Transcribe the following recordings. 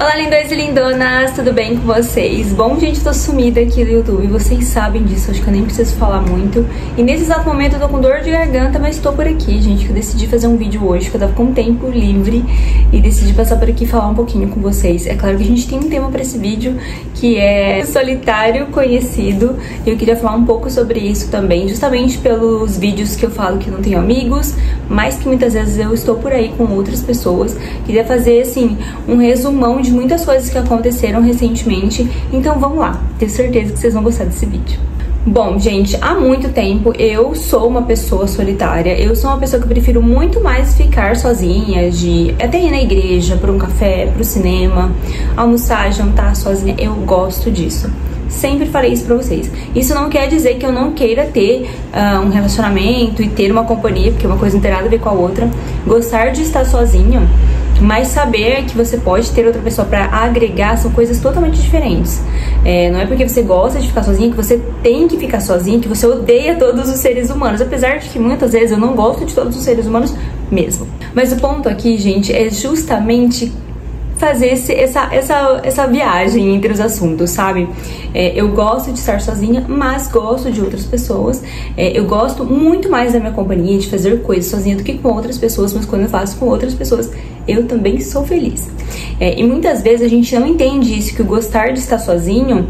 Olá, lindões e lindonas, tudo bem com vocês? Bom, gente, tô sumida aqui do YouTube, vocês sabem disso, acho que eu nem preciso falar muito. E nesse exato momento eu tô com dor de garganta, mas tô por aqui, gente, que eu decidi fazer um vídeo hoje, que eu tava com tempo livre e decidi passar por aqui e falar um pouquinho com vocês. É claro que a gente tem um tema pra esse vídeo, que é solitário conhecido, e eu queria falar um pouco sobre isso também, justamente pelos vídeos que eu falo que eu não tenho amigos, mas que muitas vezes eu estou por aí com outras pessoas. Queria fazer, assim, um resumão de muitas coisas que aconteceram recentemente, então vamos lá, tenho certeza que vocês vão gostar desse vídeo. Bom, gente, há muito tempo eu sou uma pessoa solitária, eu sou uma pessoa que prefiro muito mais ficar sozinha, de até ir na igreja, para um café, pro cinema, almoçar, jantar sozinha, eu gosto disso. Sempre falei isso pra vocês. Isso não quer dizer que eu não queira ter um relacionamento e ter uma companhia, porque uma coisa não tem nada a ver com a outra. Gostar de estar sozinha, mas saber que você pode ter outra pessoa pra agregar são coisas totalmente diferentes. Não é porque você gosta de ficar sozinha que você tem que ficar sozinha, que você odeia todos os seres humanos. Apesar de que muitas vezes eu não gosto de todos os seres humanos mesmo. Mas o ponto aqui, gente, é justamente fazer essa viagem entre os assuntos, sabe? Eu gosto de estar sozinha, mas gosto de outras pessoas. Eu gosto muito mais da minha companhia, de fazer coisas sozinha do que com outras pessoas, mas quando eu faço com outras pessoas, eu também sou feliz. E muitas vezes a gente não entende isso, que o gostar de estar sozinho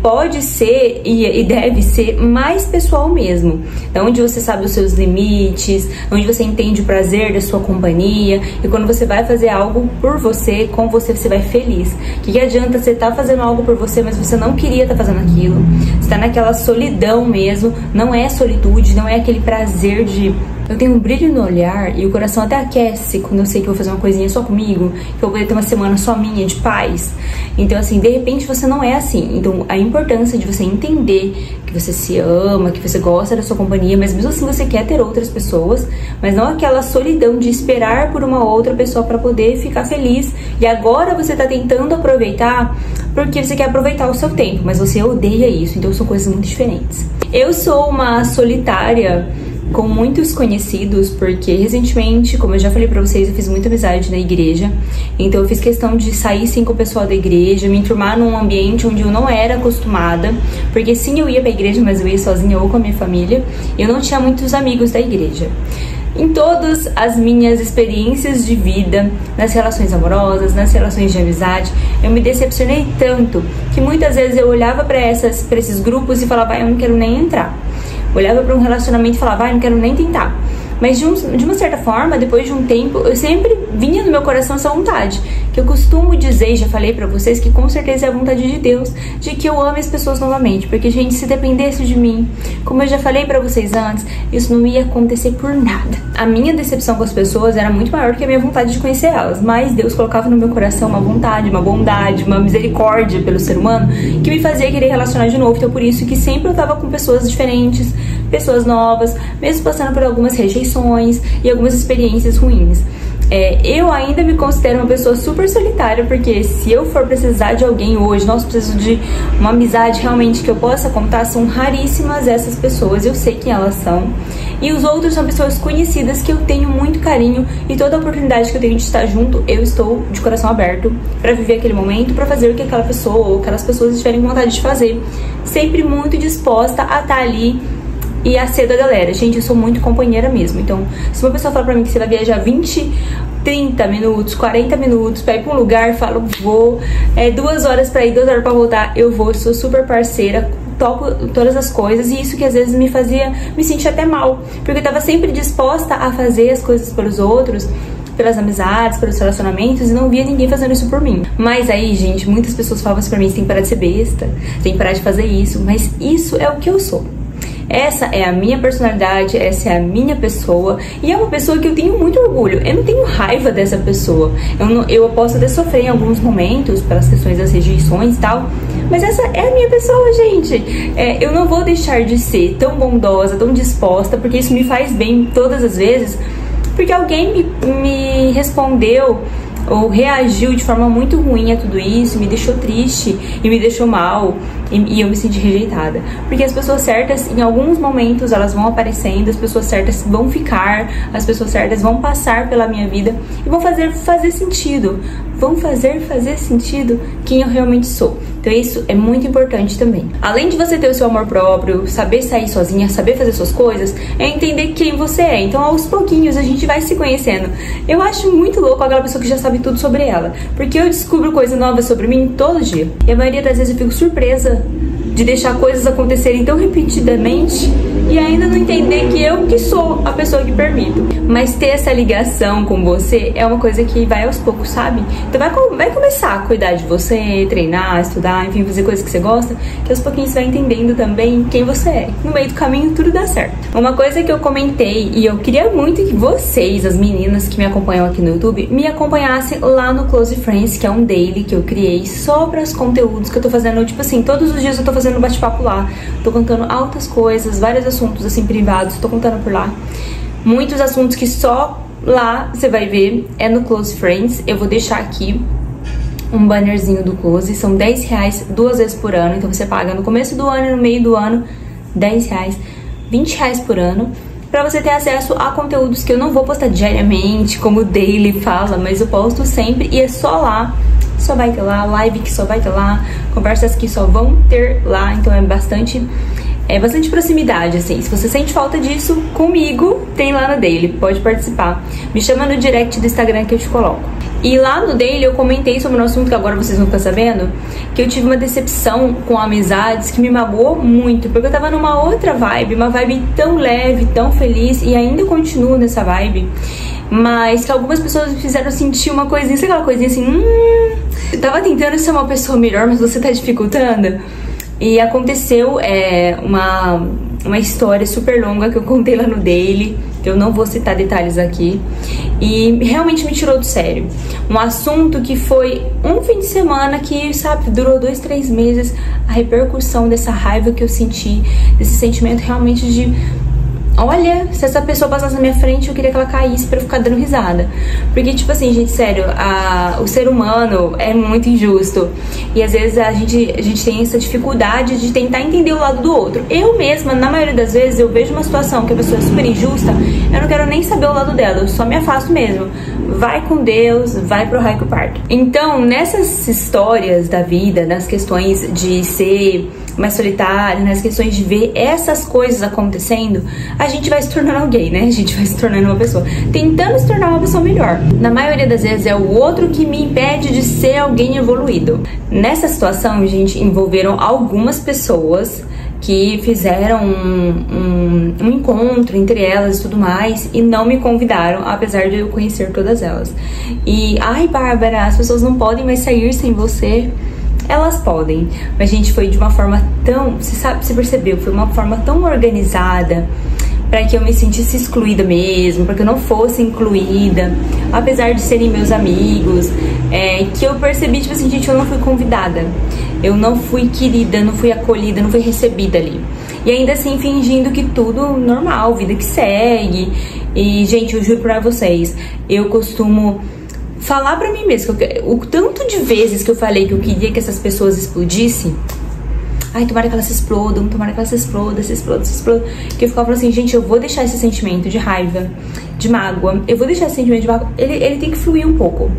pode ser e deve ser mais pessoal mesmo. Então, onde você sabe os seus limites, onde você entende o prazer da sua companhia, e quando você vai fazer algo por você, com você, você vai feliz. Que adianta você estar fazendo algo por você, mas você não queria estar fazendo aquilo? Você tá naquela solidão mesmo, não é solitude, não é aquele prazer de... Eu tenho um brilho no olhar e o coração até aquece quando eu sei que eu vou fazer uma coisinha só comigo, que eu vou ter uma semana só minha, de paz. Então, assim, de repente você não é assim. Então, a importância de você entender que você se ama, que você gosta da sua companhia, mas mesmo assim você quer ter outras pessoas, mas não aquela solidão de esperar por uma outra pessoa para poder ficar feliz. E agora você tá tentando aproveitar porque você quer aproveitar o seu tempo, mas você odeia isso. Então, são coisas muito diferentes. Eu sou uma solitária com muitos conhecidos, porque recentemente, como eu já falei pra vocês, eu fiz muita amizade na igreja. Então eu fiz questão de sair sim com o pessoal da igreja, me enturmar num ambiente onde eu não era acostumada, porque sim, eu ia pra igreja, mas eu ia sozinha ou com a minha família. Eu não tinha muitos amigos da igreja. Em todas as minhas experiências de vida, nas relações amorosas, nas relações de amizade, eu me decepcionei tanto que muitas vezes eu olhava pra esses grupos e falava, eu não quero nem entrar. Olhava para um relacionamento e falava, não quero nem tentar. Mas de uma certa forma, depois de um tempo, eu sempre vinha no meu coração essa vontade. Que eu costumo dizer, já falei pra vocês, que com certeza é a vontade de Deus, de que eu ame as pessoas novamente. Porque, gente, se dependesse de mim, como eu já falei pra vocês antes, isso não ia acontecer por nada. A minha decepção com as pessoas era muito maior que a minha vontade de conhecer elas. Mas Deus colocava no meu coração uma vontade, uma bondade, uma misericórdia pelo ser humano, que me fazia querer relacionar de novo. Então, por isso que sempre eu tava com pessoas diferentes, pessoas novas, mesmo passando por algumas rejeições e algumas experiências ruins. Eu ainda me considero uma pessoa super solitária, porque se eu for precisar de alguém hoje, nossa, preciso de uma amizade realmente que eu possa contar, são raríssimas essas pessoas, eu sei quem elas são. E os outros são pessoas conhecidas que eu tenho muito carinho, e toda a oportunidade que eu tenho de estar junto, eu estou de coração aberto pra viver aquele momento, pra fazer o que aquela pessoa ou aquelas pessoas tiverem vontade de fazer. Sempre muito disposta a estar ali e a ser da galera. Gente, eu sou muito companheira mesmo. Então, se uma pessoa fala pra mim que você vai viajar 20, 30 minutos, 40 minutos pra ir pra um lugar, eu falo, vou. 2 horas pra ir, 2 horas pra voltar, eu vou. Sou super parceira, topo todas as coisas. E isso que às vezes me fazia me sentir até mal, porque eu tava sempre disposta a fazer as coisas pelos outros, pelas amizades, pelos relacionamentos, e não via ninguém fazendo isso por mim. Mas aí, gente, muitas pessoas falam assim pra mim, você tem que parar de ser besta, você tem que parar de fazer isso. Mas isso é o que eu sou. Essa é a minha personalidade, essa é a minha pessoa, e é uma pessoa que eu tenho muito orgulho. Eu não tenho raiva dessa pessoa. Eu posso até sofrer em alguns momentos pelas questões das rejeições e tal, mas essa é a minha pessoa, gente. Eu não vou deixar de ser tão bondosa, tão disposta, porque isso me faz bem todas as vezes, porque alguém me respondeu ou reagiu de forma muito ruim a tudo isso, me deixou triste e me deixou mal, e eu me senti rejeitada. Porque as pessoas certas, em alguns momentos, elas vão aparecendo, as pessoas certas vão ficar, as pessoas certas vão passar pela minha vida e vão fazer sentido, vão fazer sentido quem eu realmente sou. Então isso é muito importante também. Além de você ter o seu amor próprio, saber sair sozinha, saber fazer suas coisas, é entender quem você é. Então aos pouquinhos a gente vai se conhecendo. Eu acho muito louco aquela pessoa que já sabe tudo sobre ela, porque eu descubro coisa nova sobre mim todo dia. E a maioria das vezes eu fico surpresa de deixar coisas acontecerem tão repetidamente e ainda não entender que eu que sou a pessoa que permito. Mas ter essa ligação com você é uma coisa que vai aos poucos, sabe? Então vai começar a cuidar de você, treinar, estudar, enfim, fazer coisas que você gosta, que aos pouquinhos você vai entendendo também quem você é. No meio do caminho tudo dá certo. Uma coisa que eu comentei e eu queria muito que vocês, as meninas que me acompanham aqui no YouTube, me acompanhassem lá no Close Friends, que é um daily que eu criei só para os conteúdos que eu tô fazendo, tipo assim, todos os dias eu tô fazendo um bate-papo lá, tô contando altas coisas, vários assuntos assim privados, tô contando por lá. Muitos assuntos que só lá você vai ver é no Close Friends. Eu vou deixar aqui um bannerzinho do Close, são R$10 2 vezes por ano, então você paga no começo do ano e no meio do ano R$10, R$20 por ano, pra você ter acesso a conteúdos que eu não vou postar diariamente, como o Daily fala, mas eu posto sempre e é só lá. Só vai ter lá, live que só vai ter lá, conversas que só vão ter lá, então é bastante proximidade, assim. Se você sente falta disso, comigo, tem lá no Daily, pode participar. Me chama no direct do Instagram que eu te coloco. E lá no Daily eu comentei sobre um assunto que agora vocês vão ficar sabendo, que eu tive uma decepção com amizades que me magoou muito, porque eu tava numa outra vibe, uma vibe tão leve, tão feliz, e ainda continuo nessa vibe, mas que algumas pessoas me fizeram sentir uma coisinha, sabe aquela coisinha assim, eu tava tentando ser uma pessoa melhor, mas você tá dificultando. E aconteceu uma história super longa que eu contei lá no Daily, que eu não vou citar detalhes aqui, e realmente me tirou do sério. Um assunto que foi um fim de semana que, sabe, durou 2, 3 meses, a repercussão dessa raiva que eu senti, desse sentimento realmente de... Olha, se essa pessoa passasse na minha frente, eu queria que ela caísse pra eu ficar dando risada. Porque, tipo assim, gente, sério, o ser humano é muito injusto. E às vezes a gente tem essa dificuldade de tentar entender o lado do outro. Eu mesma, na maioria das vezes, eu vejo uma situação que a pessoa é super injusta, eu não quero nem saber o lado dela, eu só me afasto mesmo. Vai com Deus, vai pro raio que parto. Então, nessas histórias da vida, nas questões de ser mais solitário, nas questões de ver essas coisas acontecendo, a gente vai se tornando alguém, né? A gente vai se tornando uma pessoa, tentando se tornar uma pessoa melhor. Na maioria das vezes é o outro que me impede de ser alguém evoluído. Nessa situação, gente, envolveram algumas pessoas que fizeram um encontro entre elas e tudo mais, e não me convidaram, apesar de eu conhecer todas elas. E, ai, Bárbara, as pessoas não podem mais sair sem você. Elas podem, mas, gente, foi de uma forma tão... Você percebeu? Foi uma forma tão organizada para que eu me sentisse excluída mesmo, para que eu não fosse incluída, apesar de serem meus amigos, que eu percebi, tipo assim, gente, eu não fui convidada, eu não fui querida, não fui acolhida, não fui recebida ali. E ainda assim, fingindo que tudo normal, vida que segue. E, gente, eu juro pra vocês, eu costumo falar pra mim mesma, o tanto de vezes que eu falei que eu queria que essas pessoas explodissem, ai, tomara que elas se explodam, tomara que elas se explodam, que eu ficava falando assim, gente, eu vou deixar esse sentimento de raiva, de mágoa, eu vou deixar esse sentimento de mágoa, ele tem que fluir um pouco.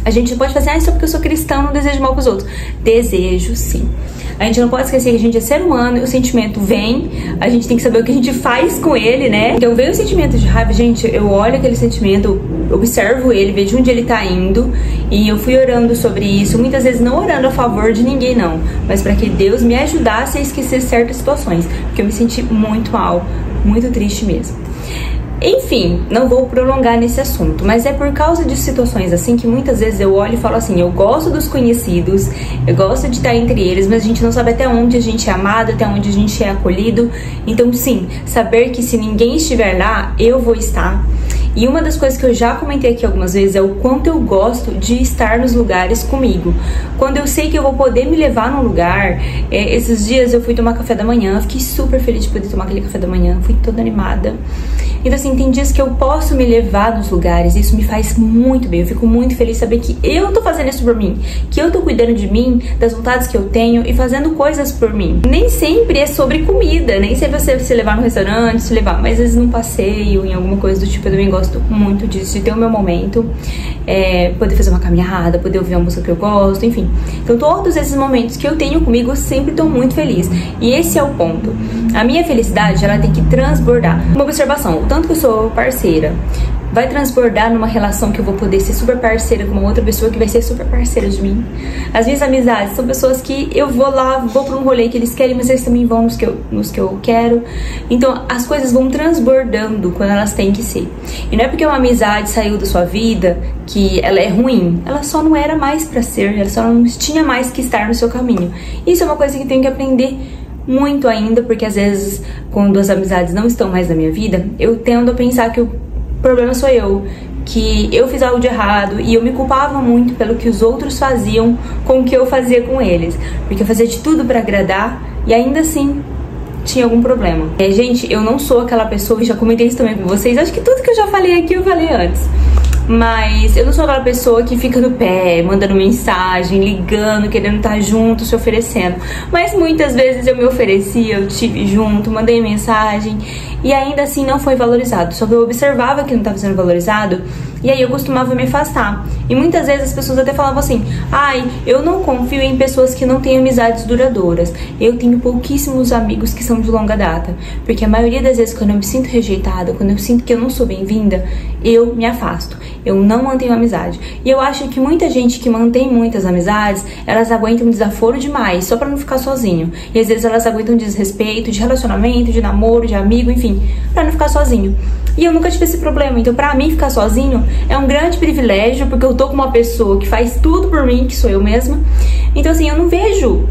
A gente não pode fazer, só porque eu sou cristão, não desejo mal pros outros. Desejo, sim. A gente não pode esquecer que a gente é ser humano e o sentimento vem, a gente tem que saber o que a gente faz com ele, né? Então veio o sentimento de raiva, gente, eu olho aquele sentimento, observo ele, vejo onde ele tá indo, e eu fui orando sobre isso, muitas vezes não orando a favor de ninguém, não, mas para que Deus me ajudasse a esquecer certas situações, porque eu me senti muito mal, muito triste mesmo. Enfim, não vou prolongar nesse assunto, mas é por causa de situações assim que muitas vezes eu olho e falo assim, eu gosto dos conhecidos, eu gosto de estar entre eles, mas a gente não sabe até onde a gente é amado, até onde a gente é acolhido. Então sim, saber que se ninguém estiver lá, eu vou estar. E uma das coisas que eu já comentei aqui algumas vezes é o quanto eu gosto de estar nos lugares comigo. Quando eu sei que eu vou poder me levar num lugar, esses dias eu fui tomar café da manhã, fiquei super feliz de poder tomar aquele café da manhã, fui toda animada. Então assim, tem dias que eu posso me levar nos lugares, isso me faz muito bem, eu fico muito feliz de saber que eu tô fazendo isso por mim, que eu tô cuidando de mim, das vontades que eu tenho e fazendo coisas por mim. Nem sempre é sobre comida, nem sempre você se levar no restaurante, se levar, mas às vezes num passeio, em alguma coisa do tipo, eu também gosto gosto muito disso, de ter o meu momento, poder fazer uma caminhada, poder ouvir uma música que eu gosto, enfim. Então todos esses momentos que eu tenho comigo, eu sempre tô muito feliz. E esse é o ponto. A minha felicidade, ela tem que transbordar. Uma observação, o tanto que eu sou parceira, vai transbordar numa relação que eu vou poder ser super parceira com uma outra pessoa que vai ser super parceira de mim. As minhas amizades são pessoas que eu vou lá, vou pra um rolê que eles querem, mas eles também vão nos que eu quero. Então as coisas vão transbordando quando elas têm que ser. E não é porque uma amizade saiu da sua vida que ela é ruim. Ela só não era mais pra ser, ela só não tinha mais que estar no seu caminho. Isso é uma coisa que eu tenho que aprender muito ainda, porque às vezes quando as amizades não estão mais na minha vida, eu tendo a pensar que o problema sou eu, que eu fiz algo de errado, e eu me culpava muito pelo que os outros faziam com o que eu fazia com eles, porque eu fazia de tudo pra agradar e ainda assim tinha algum problema. Gente, eu não sou aquela pessoa, e já comentei isso também com vocês, acho que tudo que eu já falei aqui eu falei antes, mas eu não sou aquela pessoa que fica no pé, mandando mensagem, ligando, querendo estar junto, se oferecendo. Mas muitas vezes eu me ofereci, eu estive junto, mandei mensagem e ainda assim não foi valorizado. Só que eu observava que não estava sendo valorizado e aí eu costumava me afastar. E muitas vezes as pessoas até falavam assim: ai, eu não confio em pessoas que não têm amizades duradouras. Eu tenho pouquíssimos amigos que são de longa data. Porque a maioria das vezes quando eu me sinto rejeitada, quando eu sinto que eu não sou bem-vinda, eu me afasto. Eu não mantenho amizade. E eu acho que muita gente que mantém muitas amizades, elas aguentam um desaforo demais, só pra não ficar sozinho. E às vezes elas aguentam desrespeito, de relacionamento, de namoro, de amigo, enfim, pra não ficar sozinho. E eu nunca tive esse problema. Então pra mim ficar sozinho é um grande privilégio, porque eu tô com uma pessoa que faz tudo por mim, que sou eu mesma. Então assim, eu não vejo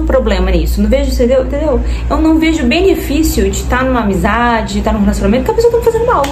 problema nisso, não vejo, entendeu? Eu não vejo benefício de estar numa amizade, de estar num relacionamento que a pessoa tá me fazendo mal.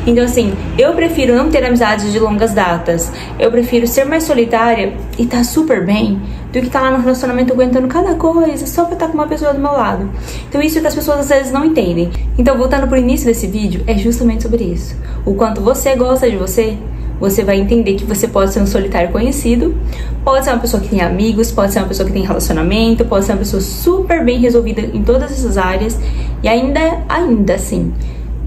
Então assim, eu prefiro não ter amizades de longas datas, eu prefiro ser mais solitária e tá super bem, do que estar lá no relacionamento aguentando cada coisa só pra estar com uma pessoa do meu lado. Então isso é que as pessoas às vezes não entendem. Então voltando pro início desse vídeo, é justamente sobre isso. O quanto você gosta de você, você vai entender que você pode ser um solitário conhecido, pode ser uma pessoa que tem amigos, pode ser uma pessoa que tem relacionamento, pode ser uma pessoa super bem resolvida em todas essas áreas e ainda assim,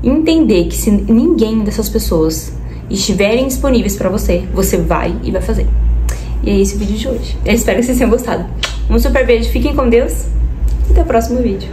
entender que se ninguém dessas pessoas estiverem disponíveis pra você, você vai e vai fazer. E é esse o vídeo de hoje. Eu espero que vocês tenham gostado. Um super beijo, fiquem com Deus e até o próximo vídeo.